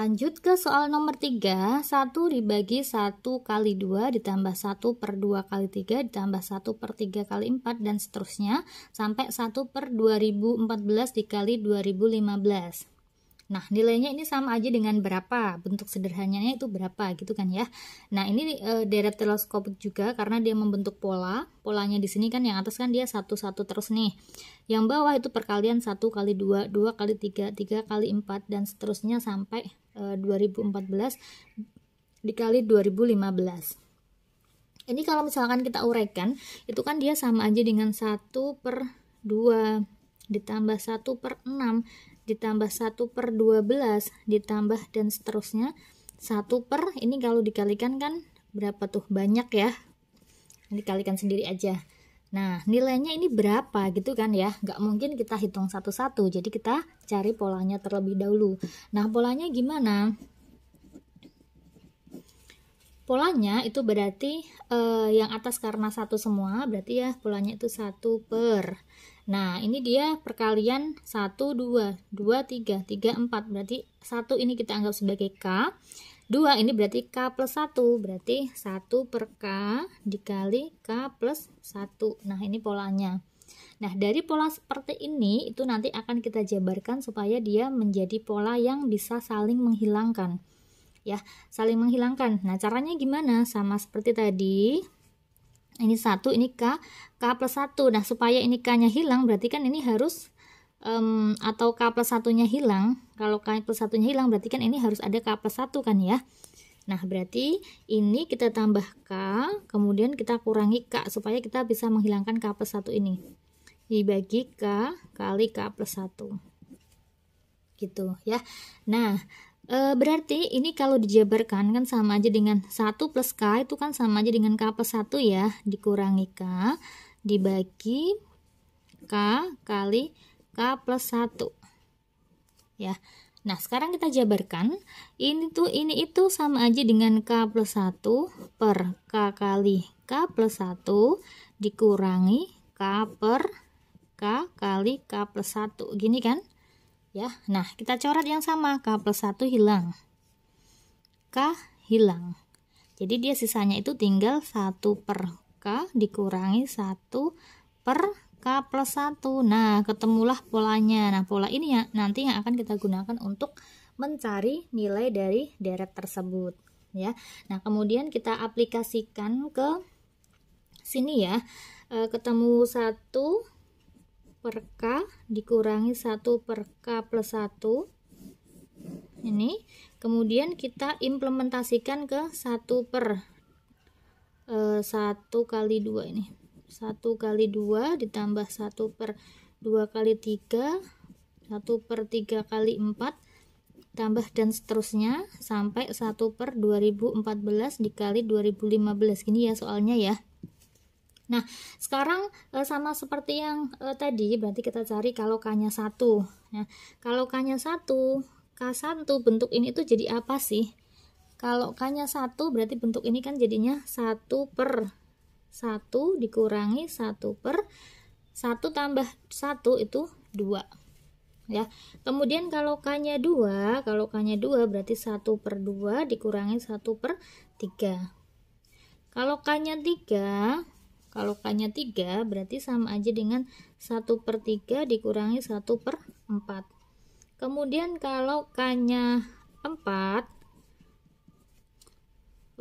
Lanjut ke soal nomor 3, 1 dibagi 1 kali 2 ditambah 1 per 2 kali 3 ditambah 1 per 3 kali 4 dan seterusnya sampai 1 per 2014 dikali 2015. Nah, nilainya ini sama aja dengan berapa? Bentuk sederhananya itu berapa gitu kan ya. Nah, ini deret teleskopik juga karena dia membentuk pola. Polanya di sini kan yang atas kan dia 1 1 terus nih. Yang bawah itu perkalian 1 kali 2, 2 kali 3, 3 kali 4 dan seterusnya sampai 2014 dikali 2015. Ini kalau misalkan kita uraikan, itu kan dia sama aja dengan 1 per 2 ditambah 1 per 6 ditambah 1 per 12 ditambah dan seterusnya 1 per, ini kalau dikalikan kan berapa tuh, banyak ya, dikalikan sendiri aja. Nah, nilainya ini berapa gitu kan ya, nggak mungkin kita hitung satu-satu, jadi kita cari polanya terlebih dahulu. Nah, polanya gimana? Polanya itu berarti yang atas karena 1 semua, berarti ya polanya itu 1 per. Nah, ini dia perkalian 1, 2, 2, 3, 3, 4, berarti 1 ini kita anggap sebagai K, 2 ini berarti K plus 1, berarti 1 per K dikali K plus 1. Nah, ini polanya. Nah, dari pola seperti ini, itu nanti akan kita jabarkan supaya dia menjadi pola yang bisa saling menghilangkan. Ya, saling menghilangkan. Nah, caranya gimana? Sama seperti tadi. Ini 1, ini K plus 1. Nah, supaya ini K-nya hilang, berarti kan ini harus atau K plus 1-nya hilang. Kalau K plus 1-nya hilang, berarti kan ini harus ada K plus 1 kan ya. Nah, berarti ini kita tambah K, kemudian kita kurangi K, supaya kita bisa menghilangkan K plus 1 ini. Dibagi K kali K plus 1. Gitu ya. Nah, berarti ini kalau dijabarkan kan sama aja dengan 1 plus K itu kan sama aja dengan K plus 1 ya, dikurangi K dibagi K kali K plus 1 ya. Nah, sekarang kita jabarkan ini itu sama aja dengan K plus 1 per K kali K plus 1 dikurangi K per K kali K plus 1, gini kan ya. Nah, kita coret yang sama, K plus 1 hilang, K hilang, jadi dia sisanya itu tinggal 1 per K dikurangi 1 per K plus 1. Nah, ketemulah polanya. Nah, pola ini ya nanti yang akan kita gunakan untuk mencari nilai dari deret tersebut ya. Nah, kemudian kita aplikasikan ke sini ya. Ketemu 1 per K dikurangi 1 per K plus 1 ini, kemudian kita implementasikan ke 1 per 1 kali 2 ini, 1 kali 2 ditambah 1 per 2 kali 3, 1 per 3 kali 4 tambah dan seterusnya sampai 1 per 2014 dikali 2015, gini ya soalnya ya. Nah, sekarang sama seperti yang tadi, berarti kita cari kalau K-nya 1. Nah, kalau K-nya 1, K1 bentuk ini tuh jadi apa sih? Kalau K-nya 1 berarti bentuk ini kan jadinya 1 per 1 dikurangi 1 per 1 tambah 1 itu 2. Ya. Kemudian kalau K-nya 2, berarti 1 per 2 dikurangi 1 per 3. Kalau K-nya 3 berarti sama aja dengan 1 per 3 dikurangi 1 per 4. Kemudian kalau K-nya 4,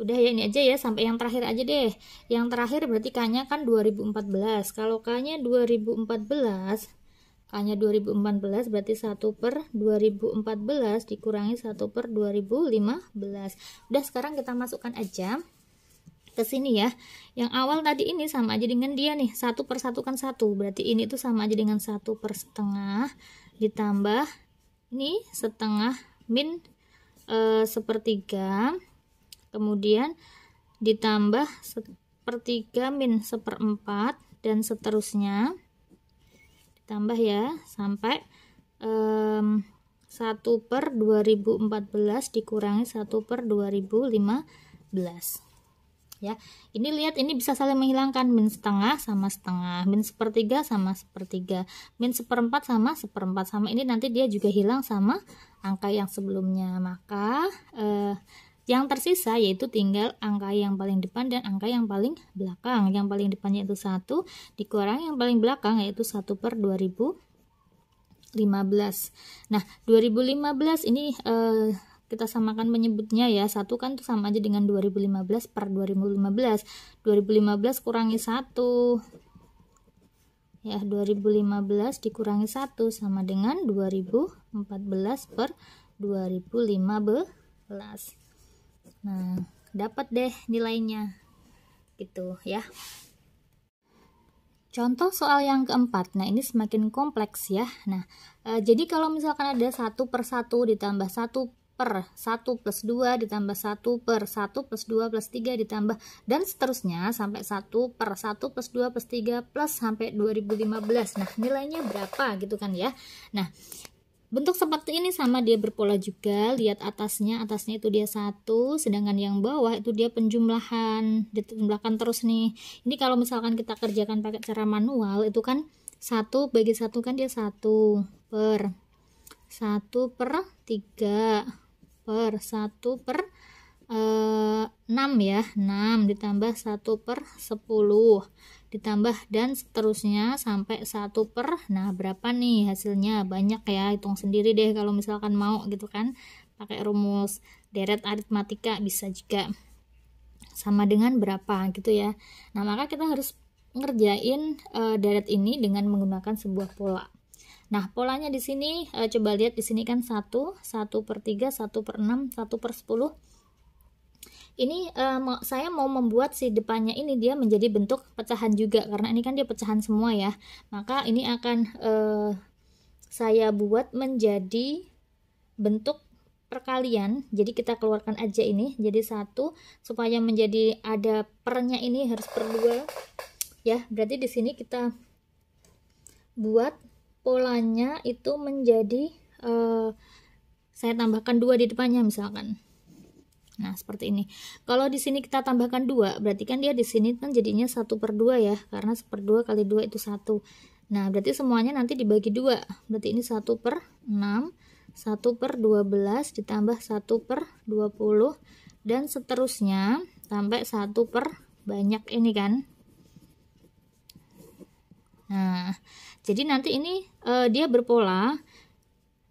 udah ya ini aja ya, sampai yang terakhir aja deh. Yang terakhir berarti K-nya kan 2014. Kalau K-nya 2014 berarti 1 per 2014 dikurangi 1 per 2015. Udah, sekarang kita masukkan aja ke sini ya. Yang awal tadi ini sama aja dengan dia nih, 1 per 1 kan 1, berarti ini tuh sama aja dengan 1 per setengah ditambah ini setengah min sepertiga, kemudian ditambah sepertiga min seperempat dan seterusnya ditambah ya sampai 1 per 2014 dikurangi 1 per 2015 ya. Ini lihat, ini bisa saling menghilangkan, min setengah sama setengah, min sepertiga sama sepertiga, min seperempat sama seperempat, sama ini nanti dia juga hilang sama angka yang sebelumnya. Maka yang tersisa yaitu tinggal angka yang paling depan dan angka yang paling belakang. Yang paling depannya itu 1 dikurangi yang paling belakang yaitu 1/2015. Nah, 2015 ini kita samakan menyebutnya ya. 1 kan itu sama aja dengan 2015 per 2015. 2015 kurangi 1. Ya, 2015 dikurangi 1 sama dengan 2014 per 2015. Nah, dapat deh nilainya. Gitu ya. Contoh soal yang keempat. Nah, ini semakin kompleks ya. Nah, jadi kalau misalkan ada 1/1 ditambah 1/1 plus 2 ditambah 1/1 plus 2 plus 3 ditambah dan seterusnya sampai 1/1 plus 2 plus 3 plus sampai 2015. Nah, nilainya berapa gitu kan ya. Nah, bentuk seperti ini sama dia berpola juga. Lihat atasnya itu dia 1, sedangkan yang bawah itu dia penjumlahan. Dijumlahkan terus nih. Ini kalau misalkan kita kerjakan pakai cara manual itu kan 1 bagi 1 kan dia 1 per 1/3 per 1/6 ya. 6 ditambah 1/10 ditambah dan seterusnya sampai 1/. Nah, berapa nih hasilnya? Banyak ya, hitung sendiri deh kalau misalkan mau gitu kan. Pakai rumus deret aritmatika bisa juga. Sama dengan berapa gitu ya. Nah, maka kita harus ngerjain deret ini dengan menggunakan sebuah pola. Nah, polanya di sini coba lihat di sini kan 1, 1/3, 1/6, 1/10. Ini saya mau membuat si depannya ini dia menjadi bentuk pecahan juga karena ini kan dia pecahan semua ya. Maka ini akan saya buat menjadi bentuk perkalian. Jadi kita keluarkan aja ini jadi 1 supaya menjadi ada pernya ini harus per 2 ya. Berarti di sini kita buat polanya itu menjadi saya tambahkan 2 di depannya misalkan. Nah, seperti ini. Kalau di sini kita tambahkan 2, berarti kan dia di sini kan jadinya 1/2 ya, karena 1/2 kali 2 itu 1. Nah, berarti semuanya nanti dibagi 2. Berarti ini 1/6, 1/12 ditambah 1/20 dan seterusnya sampai 1 per banyak ini kan. Nah, jadi nanti ini dia berpola.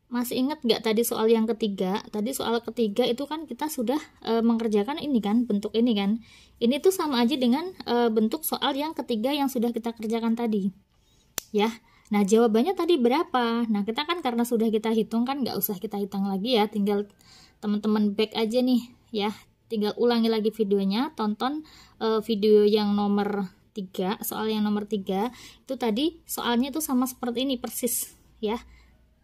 Masih ingat nggak tadi soal yang ketiga? Tadi soal ketiga itu kan kita sudah mengerjakan ini kan, bentuk ini kan. Ini tuh sama aja dengan bentuk soal yang ketiga yang sudah kita kerjakan tadi. Ya. Nah, jawabannya tadi berapa? Nah, kita kan karena sudah kita hitung kan nggak usah kita hitung lagi ya. Tinggal teman-teman back aja nih ya. Tinggal ulangi lagi videonya, tonton video yang nomor 3, soal yang nomor 3. Itu tadi soalnya itu sama seperti ini persis ya.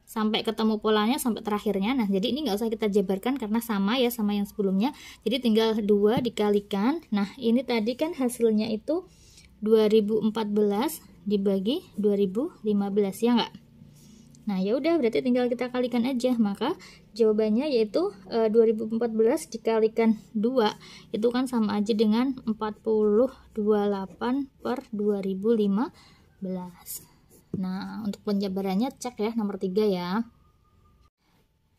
Sampai ketemu polanya sampai terakhirnya. Nah, jadi ini nggak usah kita jabarkan karena sama ya sama yang sebelumnya. Jadi tinggal 2 dikalikan. Nah, ini tadi kan hasilnya itu 2014 dibagi 2015 ya nggak? Nah, ya udah berarti tinggal kita kalikan aja. Maka jawabannya yaitu 2014 dikalikan 2 itu kan sama aja dengan 4028 per 2015. Nah, untuk penjabarannya cek ya nomor 3 ya.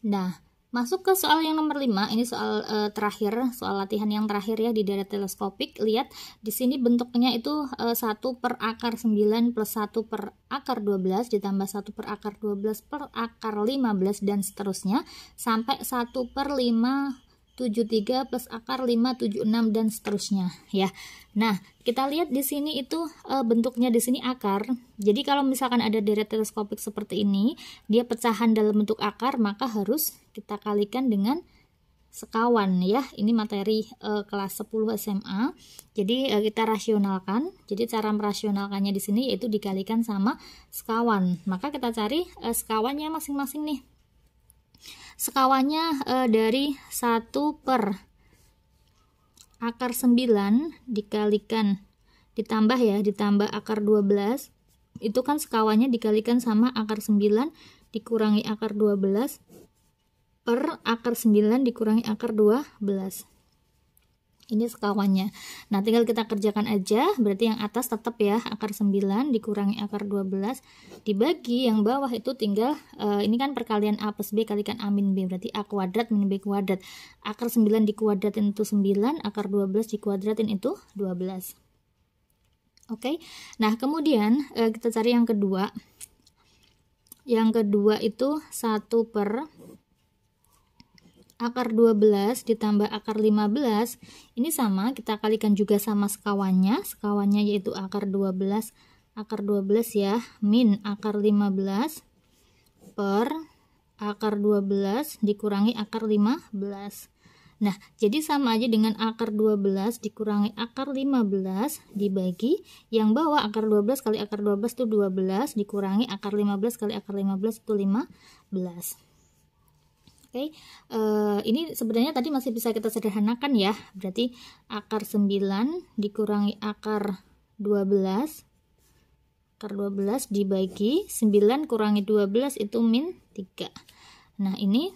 Nah, masuk ke soal yang nomor 5. Ini soal terakhir, soal latihan yang terakhir ya di deret teleskopik. Lihat di sini bentuknya itu 1 per akar 9 plus 1 per akar 12 ditambah 1 per akar 12 per akar 15 dan seterusnya sampai 1 per 573 plus akar 576 dan seterusnya ya. Nah, kita lihat di sini itu bentuknya di sini akar. Jadi kalau misalkan ada deret teleskopik seperti ini, dia pecahan dalam bentuk akar, maka harus kita kalikan dengan sekawan ya. Ini materi kelas 10 SMA. Jadi kita rasionalkan. Jadi cara merasionalkannya di sini yaitu dikalikan sama sekawan. Maka kita cari sekawannya masing-masing nih. Sekawannya dari 1 per akar 9 dikalikan ditambah ya, ditambah akar 12 itu kan sekawannya dikalikan sama akar 9 dikurangi akar 12 per akar 9 dikurangi akar 12. Ini sekawannya. Nah, tinggal kita kerjakan aja. Berarti yang atas tetap ya, akar 9 dikurangi akar 12 dibagi yang bawah itu tinggal ini kan perkalian A plus B kalikan A min B. Berarti A kuadrat min B kuadrat. Akar 9 dikuadratin itu 9, akar 12 dikuadratin itu 12. Oke. Nah, kemudian kita cari yang kedua. Yang kedua itu 1 per akar 12 ditambah akar 15, ini sama, kita kalikan juga sama sekawannya yaitu akar 12 ya, min akar 15 per akar 12 dikurangi akar 15. Nah, jadi sama aja dengan akar 12 dikurangi akar 15 dibagi yang bawah akar 12 kali akar 12 itu 12 dikurangi akar 15 kali akar 15 itu 15. Oke, ini sebenarnya tadi masih bisa kita sederhanakan ya. Berarti akar 9 dikurangi akar 12. Akar 12 dibagi 9 kurangi 12 itu min 3. Nah, ini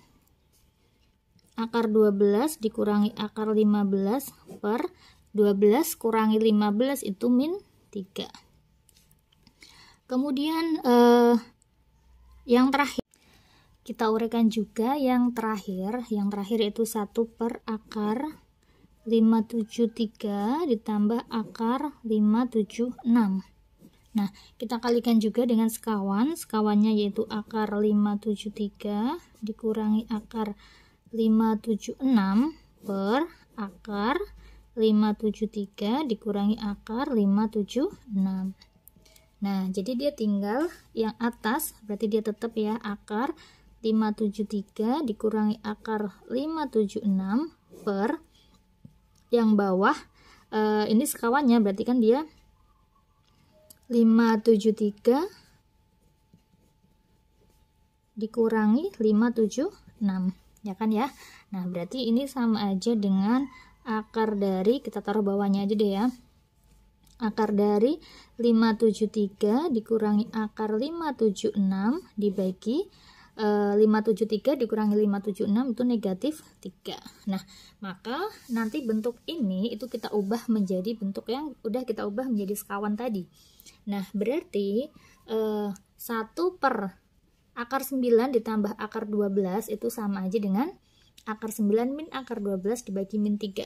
akar 12 dikurangi akar 15 per 12 kurangi 15 itu min 3. Kemudian yang terakhir kita uraikan juga yang terakhir itu 1 per akar 573 ditambah akar 576. Nah, kita kalikan juga dengan sekawannya yaitu akar 573 dikurangi akar 576 per akar 573 dikurangi akar 576. Nah, jadi dia tinggal yang atas, berarti dia tetap ya akar 573 dikurangi akar 576 per yang bawah ini sekawannya, berarti kan dia 573 dikurangi 576 ya kan ya. Nah, berarti ini sama aja dengan akar dari, kita taruh bawahnya aja deh ya, akar dari 573 dikurangi akar 576 dibagi 573 dikurangi 576 itu negatif 3. Nah, maka nanti bentuk ini itu kita ubah menjadi bentuk yang udah kita ubah menjadi sekawan tadi. Nah, berarti 1 per akar 9 ditambah akar 12 itu sama aja dengan akar 9 min akar 12 dibagi min 3.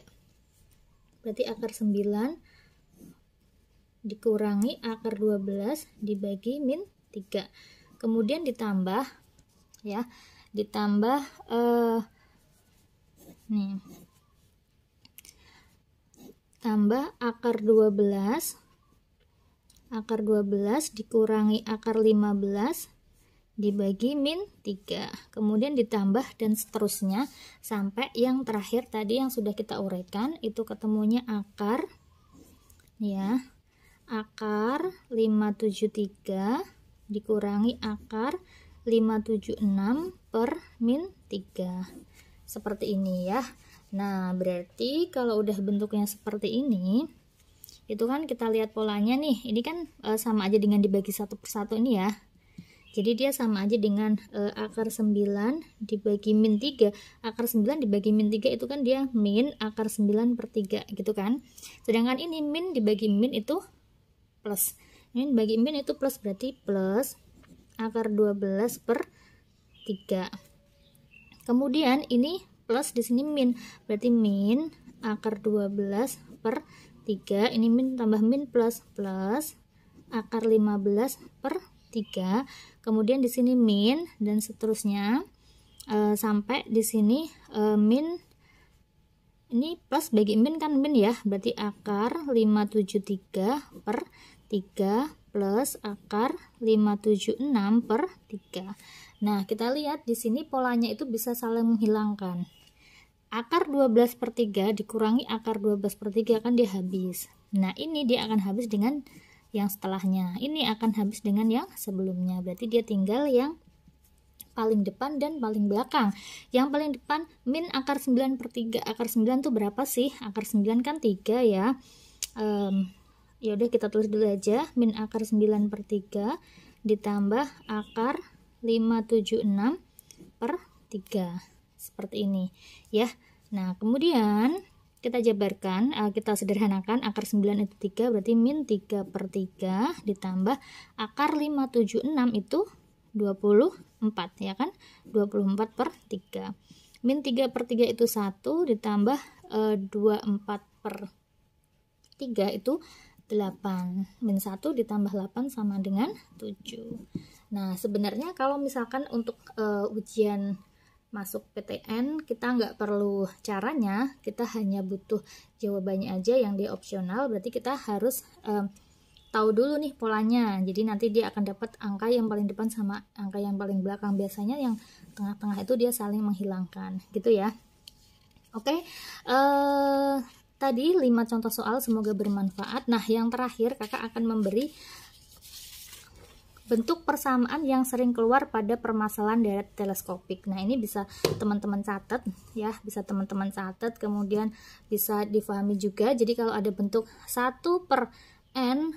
Berarti akar 9 dikurangi akar 12 dibagi min 3. Kemudian ditambah ya, ditambah tambah akar 12 dikurangi akar 15 dibagi min 3, kemudian ditambah dan seterusnya sampai yang terakhir tadi yang sudah kita uraikan itu ketemunya akar ya, akar 573 dikurangi akar 576 per min 3 seperti ini ya. Nah, berarti kalau udah bentuknya seperti ini itu kan kita lihat polanya nih, ini kan sama aja dengan dibagi 1 per 1 ini ya. Jadi dia sama aja dengan akar 9 dibagi min 3. Akar 9 dibagi min 3 itu kan dia min akar 9 per 3 gitu kan. Sedangkan ini min dibagi min itu plus. Min bagi min itu plus, berarti plus akar 12 per 3. Kemudian ini plus di sini min, berarti min akar 12 per 3. Ini min tambah min plus akar 15 per 3. Kemudian di sini min dan seterusnya sampai di sini min, ini plus bagi min kan min ya, berarti akar 573 per 3 plus akar 576 per 3. Nah, kita lihat di sini polanya itu bisa saling menghilangkan. Akar 12 per 3 dikurangi akar 12 per 3 kan dia habis. Nah, ini dia akan habis dengan yang setelahnya. Ini akan habis dengan yang sebelumnya. Berarti dia tinggal yang paling depan dan paling belakang. Yang paling depan min akar 9 per 3. Akar 9 tuh berapa sih? Akar 9 kan 3 ya. Ya udah kita tulis dulu aja, min akar 9 per 3 ditambah akar 576 per 3 seperti ini ya. Nah, kemudian kita jabarkan, kita sederhanakan, akar 9 itu 3, berarti min 3/3 ditambah akar 576 itu 24, ya kan? 24/3. Min 3/3 itu 1 ditambah 24/3 itu 8. Min 1 ditambah 8 sama dengan 7. Nah, sebenarnya kalau misalkan untuk ujian masuk PTN, kita nggak perlu caranya, kita hanya butuh jawabannya aja yang dia opsional. Berarti kita harus tahu dulu nih polanya. Jadi nanti dia akan dapat angka yang paling depan sama angka yang paling belakang. Biasanya yang tengah-tengah itu dia saling menghilangkan, gitu ya. Oke, tadi 5 contoh soal, semoga bermanfaat. Nah, yang terakhir kakak akan memberi bentuk persamaan yang sering keluar pada permasalahan deret teleskopik. Nah, ini bisa teman-teman catat ya, bisa teman-teman catat, kemudian bisa difahami juga. Jadi kalau ada bentuk 1/n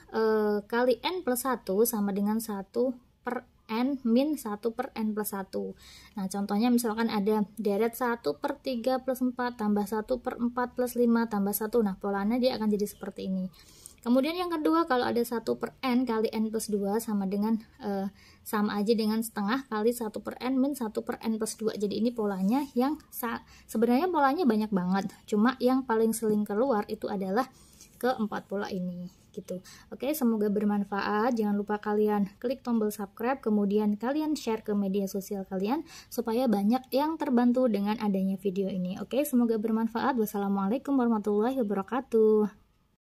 kali n plus 1 sama dengan 1/n min 1/n+1. Nah, contohnya misalkan ada deret 1/3 plus 4 tambah 1/4 plus 5 tambah 1. Nah, polanya dia akan jadi seperti ini. Kemudian yang kedua, kalau ada 1/n kali n plus 2 sama dengan sama aja dengan setengah kali 1/n min 1/n+2. Jadi ini polanya yang sebenarnya polanya banyak banget, cuma yang paling sering keluar itu adalah keempat pola ini gitu. Oke, semoga bermanfaat. Jangan lupa kalian klik tombol subscribe, kemudian kalian share ke media sosial kalian supaya banyak yang terbantu dengan adanya video ini. Oke, semoga bermanfaat. Wassalamualaikum warahmatullahi wabarakatuh.